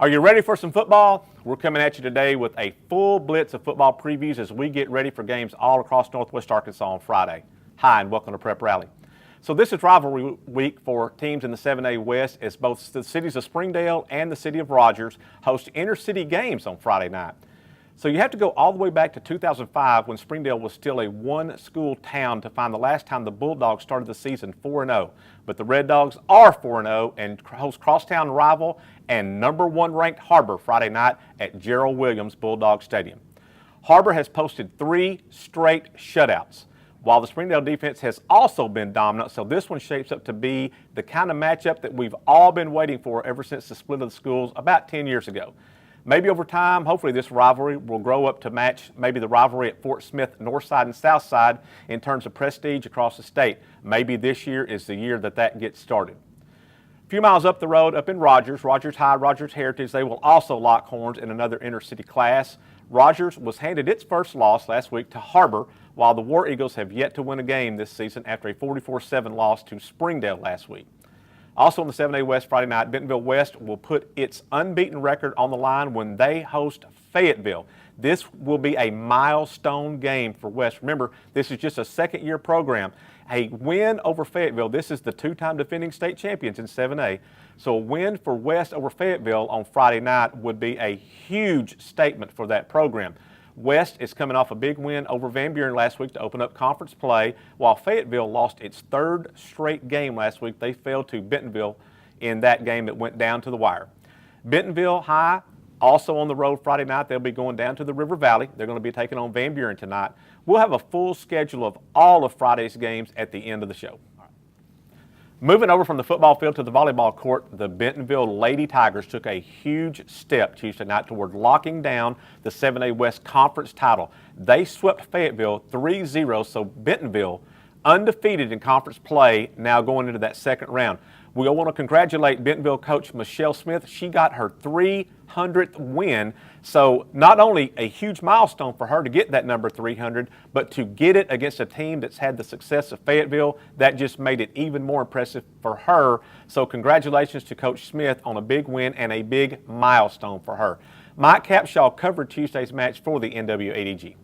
Are you ready for some football? We're coming at you today with a full blitz of football previews as we get ready for games all across Northwest Arkansas on Friday. Hi, and welcome to Prep Rally. So this is rivalry week for teams in the 7A West as both the cities of Springdale and the city of Rogers host inter-city games on Friday night. So you have to go all the way back to 2005 when Springdale was still a one-school town to find the last time the Bulldogs started the season 4-0. But the Red Dogs are 4-0 and host crosstown rival and number one ranked Harbor Friday night at Gerald Williams Bulldog Stadium. Harbor has posted 3 straight shutouts, while the Springdale defense has also been dominant, so this one shapes up to be the kind of matchup that we've all been waiting for ever since the split of the schools about 10 years ago. Maybe over time, hopefully this rivalry will grow up to match maybe the rivalry at Fort Smith, North Side and South Side in terms of prestige across the state. Maybe this year is the year that gets started. A few miles up the road, up in Rogers High, Rogers Heritage, they will also lock horns in another inter-city class. Rogers was handed its first loss last week to Harbor, while the War Eagles have yet to win a game this season after a 44-7 loss to Springdale last week. Also on the 7A West Friday night, Bentonville West will put its unbeaten record on the line when they host Fayetteville. This will be a milestone game for West. Remember, this is just a second-year program. A win over Fayetteville, this is the 2-time defending state champions in 7A. So a win for West over Fayetteville on Friday night would be a huge statement for that program. West is coming off a big win over Van Buren last week to open up conference play, while Fayetteville lost its third straight game last week. They fell to Bentonville in that game that went down to the wire. Bentonville High also on the road Friday night. They'll be going down to the River Valley. They're going to be taking on Van Buren tonight. We'll have a full schedule of all of Friday's games at the end of the show. Moving over from the football field to the volleyball court, the Bentonville Lady Tigers took a huge step Tuesday night toward locking down the 7A West Conference title. They swept Fayetteville 3-0, so Bentonville, undefeated in conference play, now going into that second round. We want to congratulate Bentonville coach Michelle Smith. She got her 300th win, so not only a huge milestone for her to get that number 300, but to get it against a team that's had the success of Fayetteville, that just made it even more impressive for her. So congratulations to Coach Smith on a big win and a big milestone for her. Mike Capshaw covered Tuesday's match for the NWADG.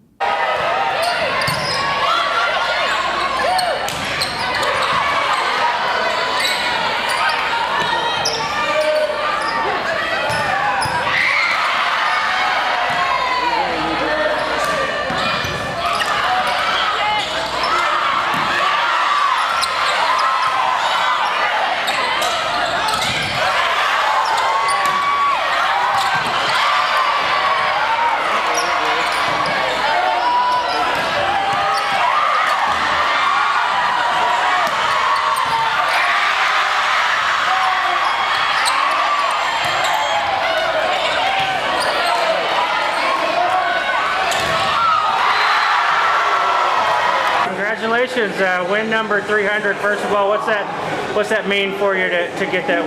Congratulations, win number 300. First of all, what's that mean for you to get that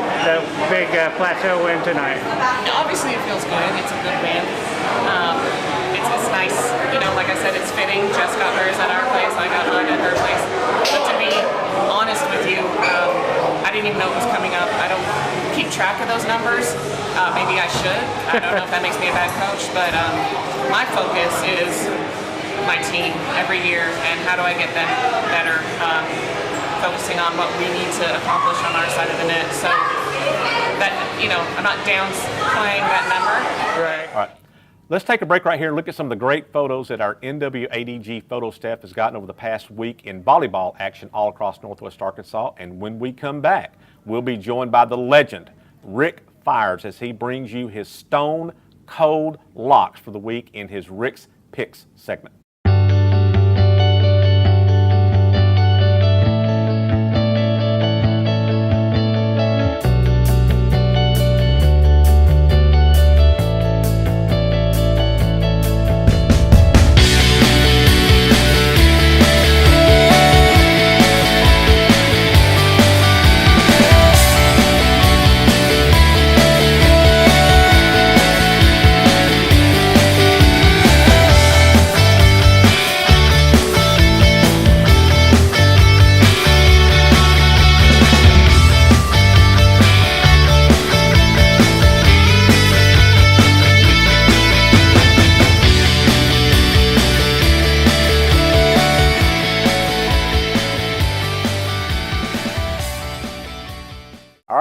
big plateau win tonight? Obviously, it feels good. It's a good win. It's nice, like I said, it's fitting. Jess got hers at our place, I got mine at her place. But to be honest with you, I didn't even know it was coming up. I don't keep track of those numbers. Maybe I should. I don't know if that makes me a bad coach, but my focus is my team every year and how do I get them better, focusing on what we need to accomplish on our side of the net. So that, I'm not downplaying that number. Right. All right. Let's take a break right here and look at some of the great photos that our NWADG photo staff has gotten over the past week in volleyball action all across Northwest Arkansas. And when we come back, we'll be joined by the legend, Rick Fires, as he brings you his stone cold locks for the week in his Rick's Picks segment.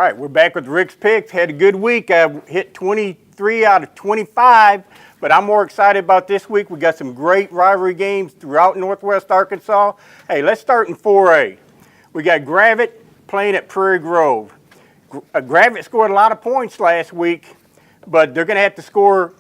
right, we're back with Rick's Picks. Had a good week. I hit 23 out of 25, but I'm more excited about this week. We got some great rivalry games throughout Northwest Arkansas. Hey, let's start in 4A. We got Gravett playing at Prairie Grove. Gravett scored a lot of points last week, but they're going to have to score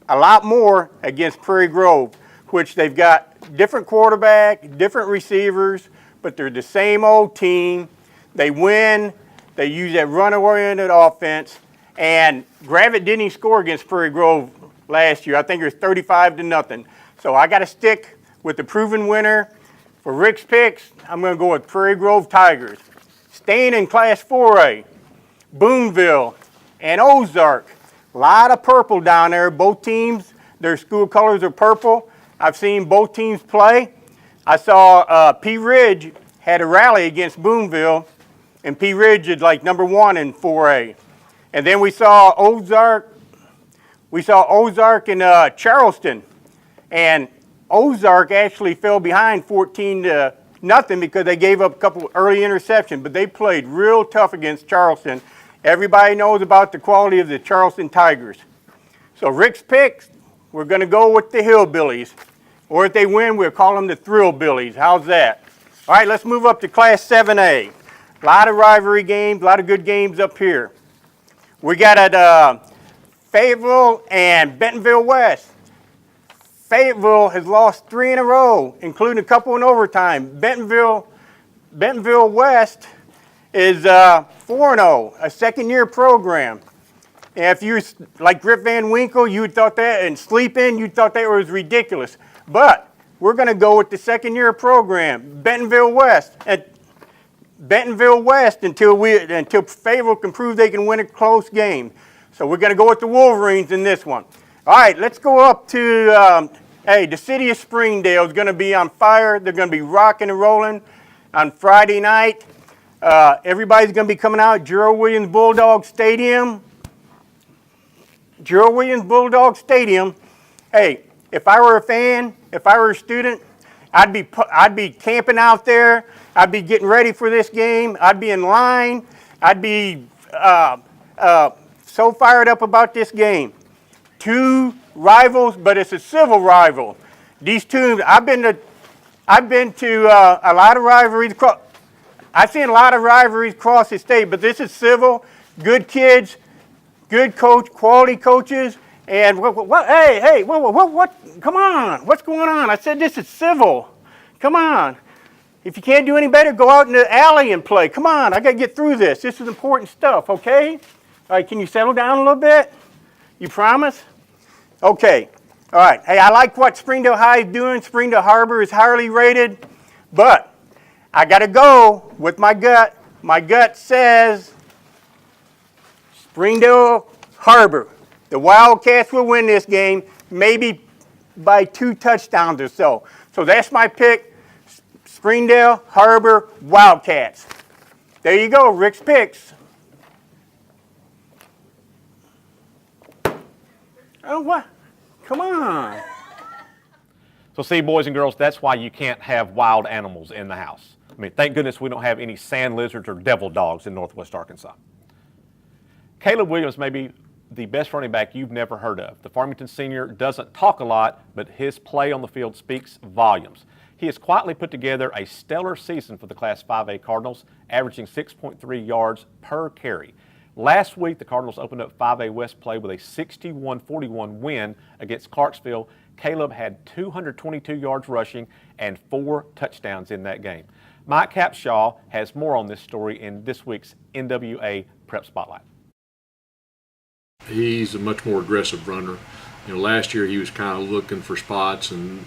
a lot more against Prairie Grove, which they've got different quarterback, different receivers, but they're the same old team. They win. They use that run-oriented offense, and Gravett didn't even score against Prairie Grove last year. I think it was 35-0. So I got to stick with the proven winner. For Rick's Picks, I'm going to go with Prairie Grove Tigers. Staying in Class 4A, Boonville and Ozark. A lot of purple down there. Both teams, their school colors are purple. I've seen both teams play. I saw P. Ridge had a rally against Boonville, and P. Ridge is like number 1 in 4A. And then we saw Ozark and Charleston. And Ozark actually fell behind 14-0 because they gave up a couple early interceptions, but they played real tough against Charleston. Everybody knows about the quality of the Charleston Tigers. So Rick's Picks, we're going to go with the Hillbillies. Or if they win, we'll call them the Thrillbillies. How's that? All right, let's move up to Class 7A. A lot of rivalry games, a lot of good games up here. We got at Fayetteville and Bentonville West. Fayetteville has lost 3 in a row, including a couple in overtime. Bentonville West is 4-0, a second-year program. And if you're like Griff Van Winkle, you thought that, and Sleep In, you thought that was ridiculous. But we're going to go with the second-year program, Bentonville West. Until Fayetteville can prove they can win a close game. So we're going to go with the Wolverines in this one. All right, let's go up to, the city of Springdale is going to be on fire. They're going to be rocking and rolling on Friday night. Everybody's going to be coming out at Gerald Williams Bulldog Stadium. Hey, if I were a fan, if I were a student, I'd be camping out there. I'd be getting ready for this game. I'd be in line. I'd be so fired up about this game. 2 rivals, but it's a civil rival. These two, I've been to a lot of rivalries. I've seen a lot of rivalries across the state, but this is civil. Good kids, good coach, quality coaches. And what? Hey, what? Come on, what's going on? I said this is civil. Come on. If you can't do any better, go out in the alley and play. Come on, I got to get through this. This is important stuff, okay? All right, can you settle down a little bit? You promise? Okay. All right. Hey, I like what Springdale High is doing. Springdale Harbor is highly rated, but I got to go with my gut. My gut says Springdale Harbor. The Wildcats will win this game, maybe by 2 touchdowns or so. So that's my pick. Springdale Harbor Wildcats. There you go, Rick's Picks. Oh, what? Come on. So see, boys and girls, that's why you can't have wild animals in the house. I mean, thank goodness we don't have any sand lizards or devil dogs in Northwest Arkansas. Caleb Williams may be the best running back you've never heard of. The Farmington senior doesn't talk a lot, but his play on the field speaks volumes. He has quietly put together a stellar season for the Class 5A Cardinals, averaging 6.3 yards per carry. Last week, the Cardinals opened up 5A West play with a 61-41 win against Clarksville. Caleb had 222 yards rushing and 4 touchdowns in that game. Mike Capshaw has more on this story in this week's NWA Prep Spotlight. He's a much more aggressive runner. Last year he was kind of looking for spots, and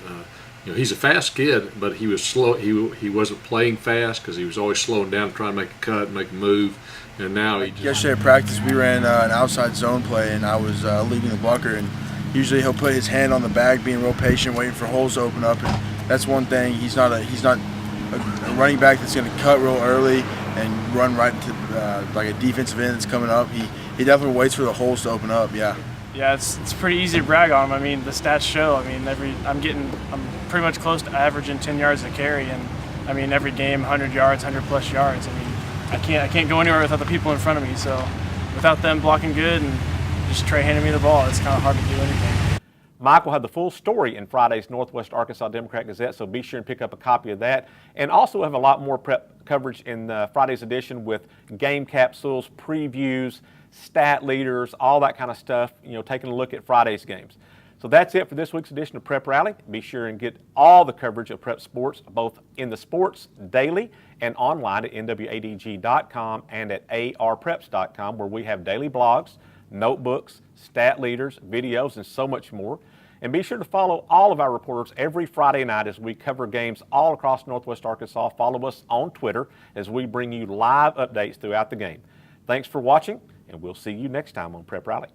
he's a fast kid, but he was slow. He wasn't playing fast because he was always slowing down, trying to make a cut, make a move. And now he just. Yesterday at practice, we ran an outside zone play, and I was leading the blocker. And usually he'll put his hand on the bag, being real patient, waiting for holes to open up. And that's one thing. He's not a running back that's going to cut real early and run right to like a defensive end that's coming up. He definitely waits for the holes to open up. Yeah. Yeah, it's pretty easy to brag on him. I mean, the stats show. I mean, I'm pretty much close to averaging 10 yards a carry, and I mean every game 100 yards, 100+ yards. I mean, I can't go anywhere without the people in front of me. So without them blocking good and just Trey handing me the ball, it's kind of hard to do anything. Mike will have the full story in Friday's Northwest Arkansas Democrat-Gazette, so be sure and pick up a copy of that. And also have a lot more prep coverage in Friday's edition with game capsules, previews, stat leaders, all that kind of stuff, taking a look at Friday's games. So that's it for this week's edition of Prep Rally. Be sure and get all the coverage of prep sports, both in the Sports Daily and online at nwadg.com and at arpreps.com, where we have daily blogs, notebooks, stat leaders, videos, and so much more. And be sure to follow all of our reporters every Friday night as we cover games all across Northwest Arkansas. Follow us on Twitter as we bring you live updates throughout the game. Thanks for watching, and we'll see you next time on Prep Rally.